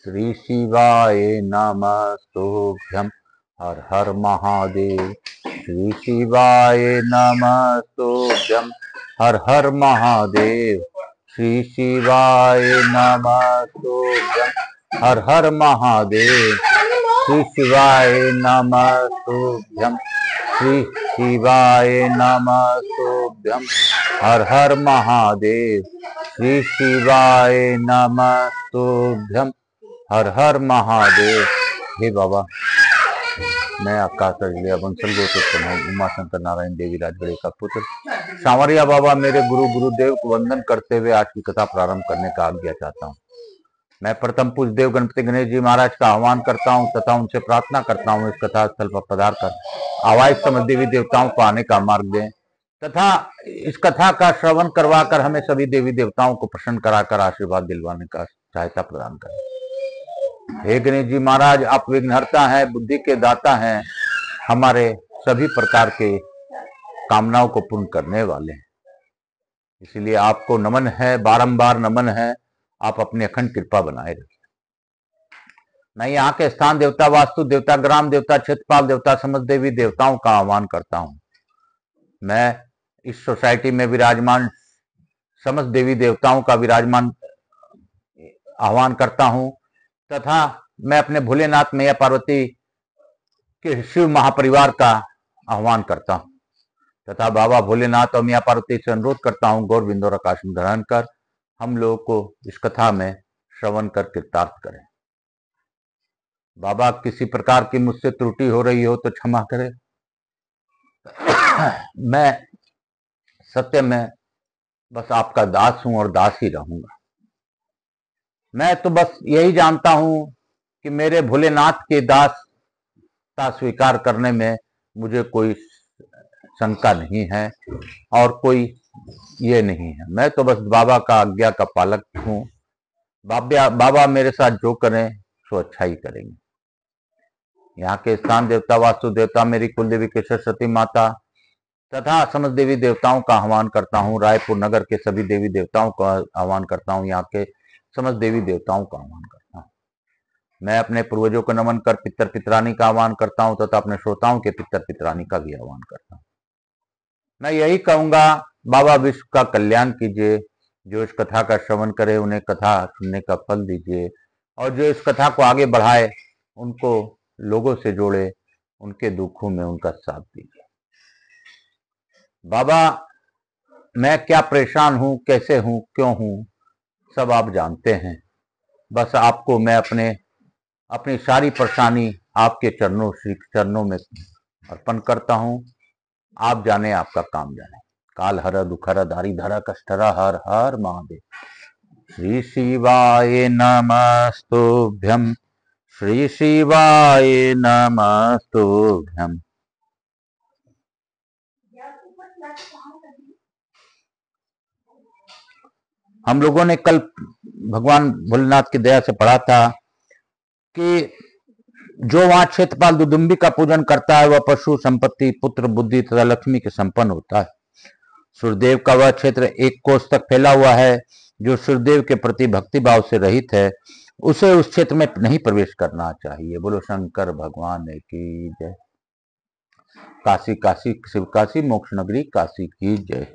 श्री शिवाय नमस्तुभ्यं। हर हर महादेव। श्री शिवाय नमस्तुभ्यं। हर हर महादेव। श्री शिवाय नमस्तुभ्यं। हर हर महादेव। श्री शिवाय नमस्तुभ्यं। श्री शिवाय नमस्तुभ्यं। हर हर महादेव। श्री शिवाय नमस्तुभ्यं। हर हर महादेव। हे बाबा, मैं आकाशलिया बंसल गोत्र उमा शंकर नारायण देवी राजगढ़ का पुत्र सांवरिया बाबा मेरे गुरुदेव को वंदन करते हुए आज की कथा प्रारंभ करने का आज्ञा चाहता हूँ। मैं प्रथम पूज्य देव गणपति गणेश जी महाराज का आह्वान करता हूँ तथा उनसे प्रार्थना करता हूँ इस कथा स्थल पर पधार कर आवाज समझ देवी देवताओं को आने का मार्ग दें तथा इस कथा का श्रवण करवाकर हमें सभी देवी देवताओं को प्रसन्न कराकर आशीर्वाद दिलवाने का सहायता प्रदान करें। हे गणेश जी महाराज, आप विघ्नहर्ता हैं, बुद्धि के दाता हैं, हमारे सभी प्रकार के कामनाओं को पूर्ण करने वाले हैं, इसलिए आपको नमन है, बारंबार नमन है। आप अपनी अखंड कृपा बनाए रखें। मैं यहाँ के स्थान देवता, वास्तु देवता, ग्राम देवता, क्षेत्रपाल देवता, समस्त देवी देवताओं का आह्वान करता हूँ। मैं इस सोसाइटी में विराजमान समस्त देवी देवताओं का विराजमान आह्वान करता हूँ तथा मैं अपने भोलेनाथ मैया पार्वती के शिव महापरिवार का आह्वान करता हूँ तथा बाबा भोलेनाथ और मैया पार्वती से अनुरोध करता हूँ गौर बिंदु आकाश ग्रहण कर हम लोगों को इस कथा में श्रवण कर कृतार्थ करें। बाबा, किसी प्रकार की मुझसे त्रुटि हो रही हो तो क्षमा करें। मैं सत्य में बस आपका दास हूं और दास ही रहूंगा। मैं तो बस यही जानता हूं कि मेरे भोलेनाथ के दास का स्वीकार करने में मुझे कोई शंका नहीं है और कोई ये नहीं है। मैं तो बस बाबा का आज्ञा का पालक हूं। बाबा मेरे साथ जो करें सो अच्छा ही करेंगे। यहाँ के स्थान देवता, वास्तु देवता, मेरी कुलदेवी के सरस्वती माता तथा समस्त देवी देवताओं का आह्वान करता हूँ। रायपुर नगर के सभी देवी देवताओं का आह्वान करता हूँ। यहाँ के समस्त देवी देवताओं का आह्वान करता हूँ। मैं अपने पूर्वजों को नमन कर पितर पितरानी का आह्वान करता हूँ तथा अपने श्रोताओं के पितर पितरानी का भी आह्वान करता हूँ। मैं यही कहूंगा, बाबा विश्व का कल्याण कीजिए। जो इस कथा का श्रवण करे उन्हें कथा सुनने का फल दीजिए और जो इस कथा को आगे बढ़ाए उनको लोगों से जोड़े, उनके दुखों में उनका साथ दीजिए। बाबा, मैं क्या परेशान हूं, कैसे हूं, क्यों हूं, सब आप जानते हैं। बस आपको मैं अपनी सारी परेशानी आपके चरणों, श्री चरणों में अर्पण करता हूं। आप जाने, आपका काम जाने। काल हर दुखर दारी धर कष्टर हर हर महादेव। श्री शिवाय नमस्तुभ्यं। श्री शिवाय नमस्तुभ्यं। हम लोगों ने कल भगवान भोलेनाथ की दया से पढ़ा था कि जो वहां क्षेत्रपाल दुदुम्बी का पूजन करता है वह पशु, संपत्ति, पुत्र, बुद्धि तथा लक्ष्मी के संपन्न होता है। सूर्यदेव का वह क्षेत्र 1 कोस तक फैला हुआ है। जो सूर्यदेव के प्रति भक्ति भाव से रहित है उसे उस क्षेत्र में नहीं प्रवेश करना चाहिए। बोलो शंकर भगवान की जय। काशी काशी शिव काशी, मोक्ष नगरी काशी की जय।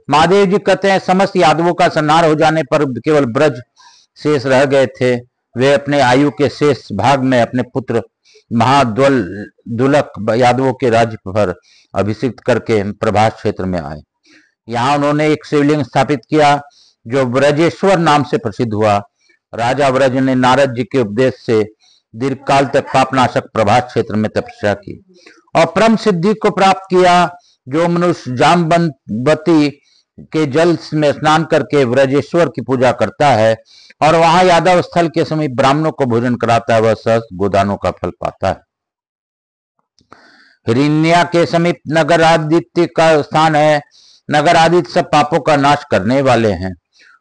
महादेव जी कहते हैं, समस्त यादवों का संहार हो जाने पर केवल ब्रज शेष रह गए थे। वे अपने आयु के शेष भाग में अपने पुत्र महाद्वलक यादवों के राज्य पर अभिषिक्त करके प्रभास क्षेत्र में आए। यहाँ उन्होंने एक शिवलिंग स्थापित किया जो ब्रजेश्वर नाम से प्रसिद्ध हुआ। राजा व्रज ने नारद जी के उपदेश से दीर्घकाल तक पापनाशक प्रभास क्षेत्र में तपस्या की और परम सिद्धि को प्राप्त किया। जो मनुष्य जामवंती के जल में स्नान करके ब्रजेश्वर की पूजा करता है और वहां यादव स्थल के समीप ब्राह्मणों को भोजन कराता है वह सहस्त्र गोदानों का फल पाता है। हिरण्या के समीप नगर आदित्य का स्थान है। नगर आदित्य सब पापों का नाश करने वाले हैं।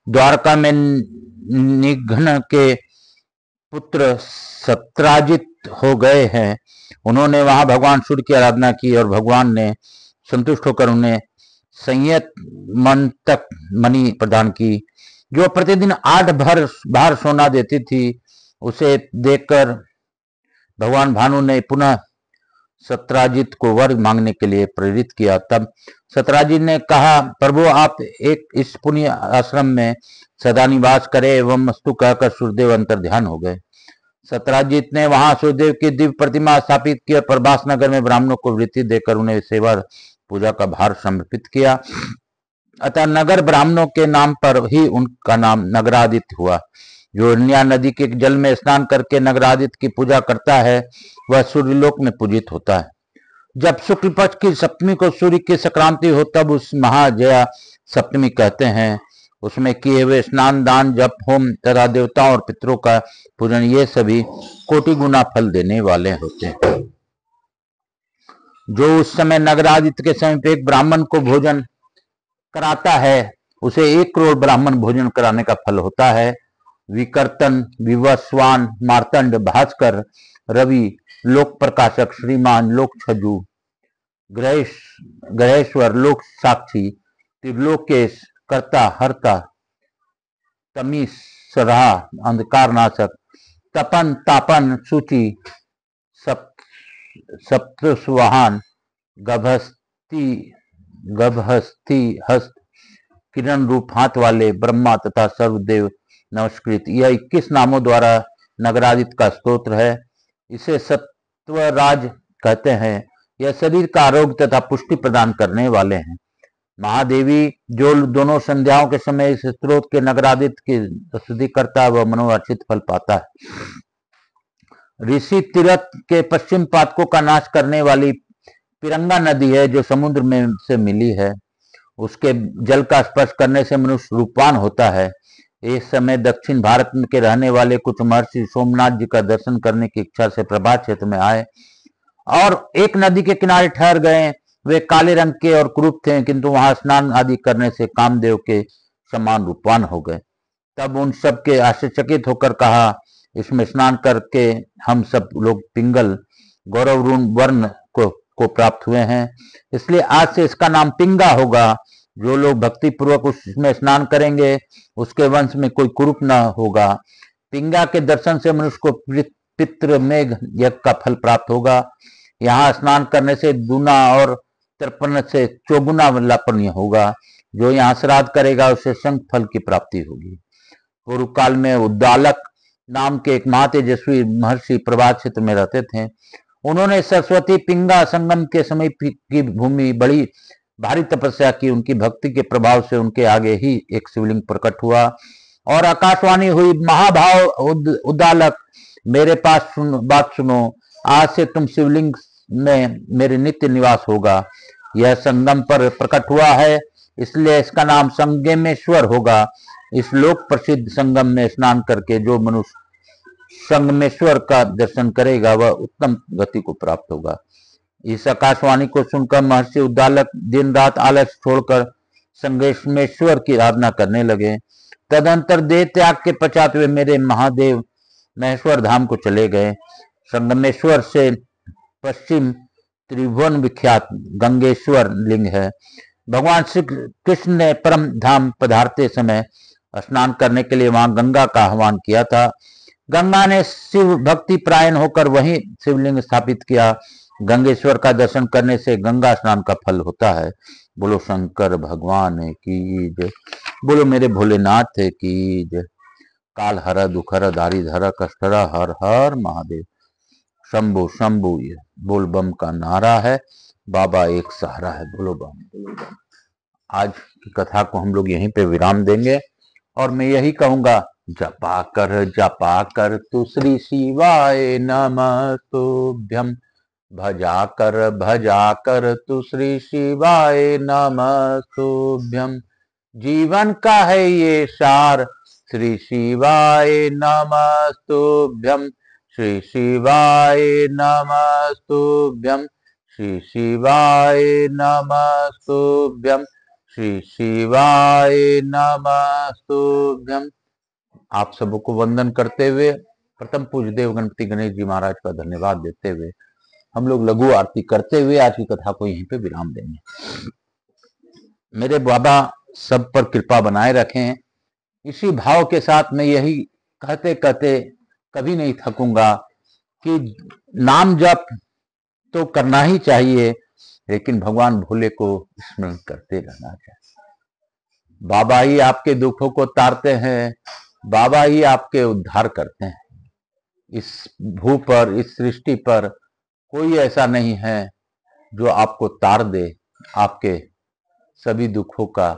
द्वारका में निघ्न के पुत्र सत्राजित हो गए हैं। उन्होंने वहां भगवान सूर्य की आराधना की और भगवान ने संतुष्ट होकर उन्हें संयत मंतक मणि प्रदान की जो प्रतिदिन 8 भार सोना देती थी। उसे देखकर भगवान भानु ने पुनः सत्राजित को वर मांगने के लिए प्रेरित किया। तब सत्राजित ने कहा, प्रभु आप एक इस पुण्य आश्रम में सदा निवास करें एवं मस्तु कहकर सूर्यदेव अंतर ध्यान हो गए। सत्राजित ने वहां सूर्यदेव की दिव्य प्रतिमा स्थापित की और प्रभास नगर में ब्राह्मणों को वृत्ति देकर उन्हें सेवा पूजा का भार समर्पित किया। अतः नगर ब्राह्मणों के नाम पर ही उनका नाम नगरादित्य हुआ। जो अन्या नदी के जल में स्नान करके नगरादित्य की पूजा करता है वह सूर्यलोक में पूजित होता है। जब शुक्ल पक्ष की सप्तमी को सूर्य की संक्रांति हो तब उस महाजया सप्तमी कहते हैं। उसमें किए हुए स्नान, दान, जप, होम तथा देवताओं और पितरों का पूजन ये सभी कोटि गुना फल देने वाले होते हैं। जो उस समय नगरादित्य के समीप एक ब्राह्मण को भोजन कराता है उसे 1 करोड़ ब्राह्मण भोजन कराने का फल होता है। विकर्तन, विवस्वान, मार्तंड, भास्कर, रवि, लोक प्रकाशक, श्रीमान, लोक छजु, ग्रहेश्वर, लोक साक्षी, त्रिलोकेश, कर्ता, हर्ता, तमीसरा, अंधकार नाशक, तपन, तापन, सूची, सप्तस्वाहान, गभहस्ती हस्त, किरण रूप हाथ वाले, ब्रह्मा तथा सर्वदेव नमस्कृत, यह 21 नामों द्वारा नगरादित्य का स्तोत्र है। इसे सत्वराज कहते हैं। यह शरीर का आरोग्य तथा पुष्टि प्रदान करने वाले हैं। महादेवी जो दोनों संध्याओं के समय इस स्त्रोत के नगरादित्य की स्तुति करता है वह मनोवांछित फल पाता है। ऋषि तीर्थ के पश्चिम पातकों का नाश करने वाली पिरंगा नदी है जो समुद्र में से मिली है। उसके जल का स्पर्श करने से मनुष्य रूपवान होता है। इस समय दक्षिण भारत के रहने वाले कुछ महर्षि सोमनाथ जी का दर्शन करने की इच्छा से प्रभात क्षेत्र में आए और एक नदी के किनारे ठहर गए। वे काले रंग के और कुरूप थे किंतु वहां स्नान आदि करने से कामदेव के समान रूपवान हो गए। तब उन सब के आश्चर्यचकित होकर कहा, इसमें स्नान करके हम सब लोग पिंगल गौरव वर्ण को प्राप्त हुए हैं, इसलिए आज से इसका नाम पिंगा होगा। जो लोग भक्ति पूर्वक उसमें स्नान करेंगे उसके वंश में कोई कुरूप न होगा। पिंगा के दर्शन से मनुष्य को पितृमेघ यज्ञ का फल प्राप्त होगा। यहाँ स्नान करने से दूना और तर्पण से चौगुना लापण्य होगा। जो यहाँ श्राद्ध करेगा उसे शंख फल की प्राप्ति होगी। पूर्व काल में उद्दालक नाम के एक महातेजस्वी महर्षि प्रभात क्षेत्र में रहते थे। उन्होंने सरस्वती पिंगा संगम के समीप की भूमि बड़ी भारी तपस्या की। उनकी भक्ति के प्रभाव से उनके आगे ही एक शिवलिंग प्रकट हुआ और आकाशवाणी हुई, महाभाव उद्दालक मेरे पास बात सुनो, आज से तुम शिवलिंग में मेरे नित्य निवास होगा। यह संगम पर प्रकट हुआ है इसलिए इसका नाम संगमेश्वर होगा। इस लोक प्रसिद्ध संगम में स्नान करके जो मनुष्य संगमेश्वर का दर्शन करेगा वह उत्तम गति को प्राप्त होगा। इस आकाशवाणी को सुनकर महर्षि उद्दालक दिन रात आलस्य छोड़कर संगमेश्वर की आराधना करने लगे। तदंतर देह त्याग के पश्चात वे मेरे महादेव महेश्वर धाम को चले गए। संगमेश्वर से पश्चिम त्रिभुवन विख्यात गंगेश्वर लिंग है। भगवान श्री कृष्ण ने परम धाम पधारते समय स्नान करने के लिए वहां गंगा का आह्वान किया था। गंगा ने शिव भक्ति प्रायण होकर वहीं शिवलिंग स्थापित किया। गंगेश्वर का दर्शन करने से गंगा स्नान का फल होता है। बोलो शंकर भगवान की जय, बोलो मेरे भोलेनाथ की जय। काल हर दुखर दारी धर कष्टर हर हर महादेव। शंभु शंभु ये बोल बम का नारा है। बाबा एक सहारा है। बोलो बम बोलो बम। आज की कथा को हम लोग यहीं पे विराम देंगे और मैं यही कहूंगा, जपा कर तु श्री शिवाय नमः तुभ्यम, भजा कर तु श्री शिवाय नमः तुभ्यम। जीवन का है ये सार, श्री शिवाय नमः तुभ्यम, श्री शिवाय नमः तुभ्यम, श्री शिवाय नमः तुभ्यम, श्री शिवाय नमः तुभ्यम। आप सबको वंदन करते हुए प्रथम पूज्य देव गणपति गणेश जी महाराज का धन्यवाद देते हुए हम लोग लघु आरती करते हुए आज की कथा को यहीं पे विराम देंगे। मेरे बाबा सब पर कृपा बनाए रखें। इसी भाव के साथ मैं यही कहते कहते कभी नहीं थकूंगा कि नाम जप तो करना ही चाहिए, लेकिन भगवान भोले को स्मरण करते रहना चाहिए। बाबा ही आपके दुखों को तारते हैं, बाबा ही आपके उद्धार करते हैं। इस भू पर, इस सृष्टि पर कोई ऐसा नहीं है जो आपको तार दे, आपके सभी दुखों का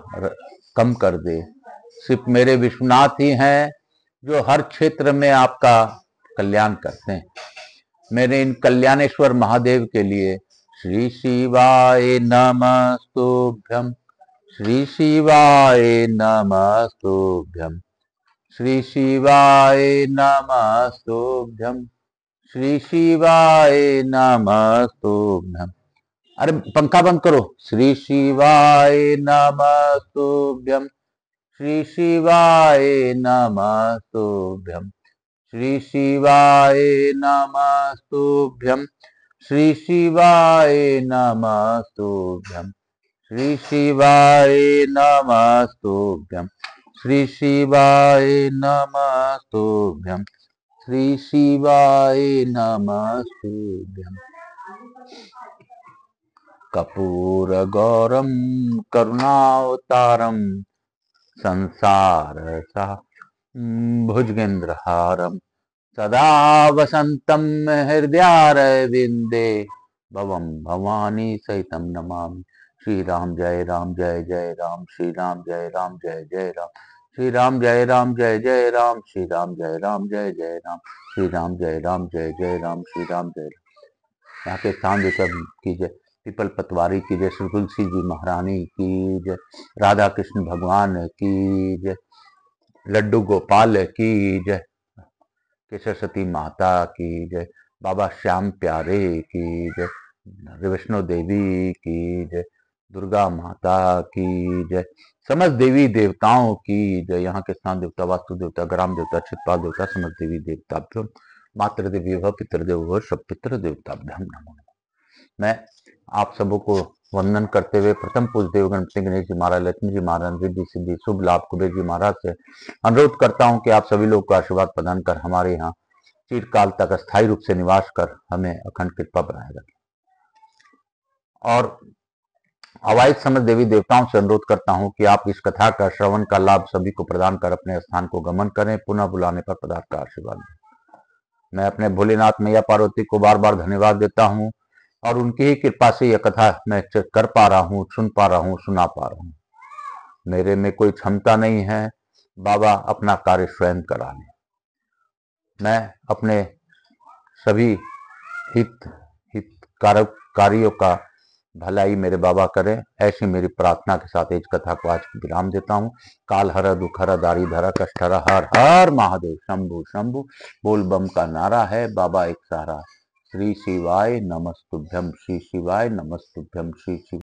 कम कर दे। सिर्फ मेरे विश्वनाथ ही हैं जो हर क्षेत्र में आपका कल्याण करते हैं। मेरे इन कल्याणेश्वर महादेव के लिए श्री शिवाय नमस्तुभ्यम, श्री शिवाय नमस्तुभ्यम, श्री शिवाय नमस्तुभ्यम, श्री शिवाय नमस्तुभ्यम। अरे पंखा बंद करो। श्री शिवाय नमस्तुभ्यम, श्री शिवाय नमस्तुभ्यम, श्री शिवाय नमस्तुभ्यम, श्री शिवाय नमस्तुभ्यम, श्री शिवाय नमस्तुभ्यम, श्री शिवाय नमस्तुभ्यम, श्री शिवाय नमस्तुभ्यम। कपूर गौरम करुणावतारम संसार सा भुजगेंद्रहारम सदा वसंतम हृदयारविंदे भवम भवानी सहितम नमामि। श्री राम जय राम जय जय राम, श्री राम जय राम जय जय राम, श्री राम जय राम जय जय राम, श्री राम जय राम जय जय राम, श्री राम जय राम जय जय राम, श्री राम जय राम। यहाँ के स्थान की जय, पीपल पतवारी की जय, श्री तुलसी जी महारानी की जय, राधा कृष्ण भगवान की जय, लड्डू गोपाल की जय, केशर सती माता की जय, बाबा श्याम प्यारे की जय, वैष्णो देवी की जय, दुर्गा माता की जय, समस्त देवी देवताओं की जय। यहाँ के स्थान देवता, वास्तु देवता, ग्राम देवता, छितपाल देवता, समस्त देवी देवता, मातृ देवी व पितृदेव व सब पितृ देवता नमो। मैं आप सबों को वंदन करते हुए प्रथम पूज्य देव गणपति गणेश जी महाराज, लक्ष्मी जी महाराज, रिद्धि सिद्धि शुभ लाभ कुबेर जी महाराज से अनुरोध करता हूं कि आप सभी लोग को आशीर्वाद प्रदान कर हमारे यहाँ चिरकाल तक अस्थायी रूप से निवास कर हमें अखंड कृपा बनाए रखें। और अवाइद समस्त देवी देवताओं से अनुरोध करता हूं कि आप इस कथा का श्रवण का लाभ सभी को प्रदान कर अपने स्थान को गमन करें, पुनः बुलाने पर पदार्थ का आशीर्वाद दें। मैं अपने भोलेनाथ मैया पार्वती को बार बार धन्यवाद देता हूं और उनकी ही कृपा से यह कथा मैं कर पा रहा हूँ, सुन पा रहा हूँ, सुना पा रहा हूँ। मेरे में कोई क्षमता नहीं है, बाबा अपना कार्य स्वयं करा ले। मैं अपने सभी हितकारक कार्यों का भलाई मेरे बाबा करें, ऐसी मेरी प्रार्थना के साथ इस कथा को आज विराम देता हूँ। काल हर दुख हर दारी धरा कष्ट हर, हर हर महादेव शंभु शंभु बोल बम का नारा है, बाबा एक सहारा। श्री शिवाय नमस्तुभ्यम, श्री शिवाय नमस्तुभ्यम, श्री शिव